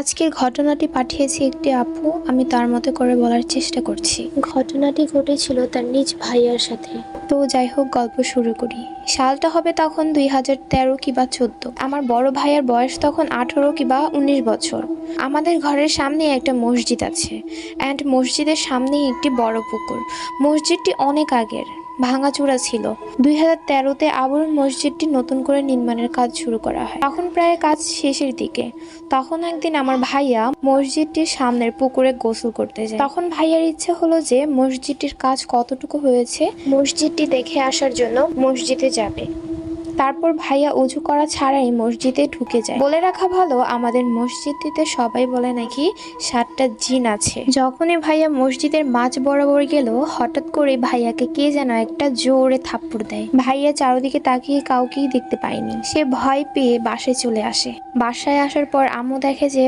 আজকের ঘটনাটি পাঠিয়েছে একটি আপু, আমি তার মতো করে বলার চেষ্টা করছি। ঘটনাটি ঘটেছিল তার নিজ ভাইয়ার সাথে। তো যাই হোক, গল্প শুরু করি। সালটা হবে তখন 2013 কিংবা 14। আমার বড় ভাইয়ার বয়স তখন 18 কিংবা 19 বছর। আমাদের ঘরের সামনে একটা মসজিদ আছে, অ্যান্ড মসজিদের সামনেই একটি বড় পুকুর। মসজিদটি অনেক আগের, ভাঙাচোরা ছিল। 2013-তে আবার মসজিদটি নতুন করে নির্মাণের কাজ শুরু করা হয়। তখন প্রায় কাজ শেষের দিকে। তখন একদিন আমার ভাইয়া মসজিদটির সামনের পুকুরে গোসল করতে যায়। তখন ভাইয়ার ইচ্ছে হলো যে মসজিদটির কাজ কতটুকু হয়েছে মসজিদটি দেখে আসার জন্য মসজিদে যাবে। তারপর ভাইয়া অজু করা ছাড়াই মসজিদে ঢুকে যায়। বলে রাখা ভালো, আমাদের মসজিদটিতে সবাই বলে নাকি 7টা জিন আছে। যখনই ভাইয়া মসজিদের মাঝ বরাবর গেল, হঠাৎ করে ভাইয়াকে কে যেন একটা জোরে থাপ্পড় দেয়। ভাইয়া চারদিকে তাকিয়ে কাউকেই দেখতে পায়নি। সে ভয় পেয়ে বাসায় চলে আসে। বাসায় আসার পর আম্মু দেখে যে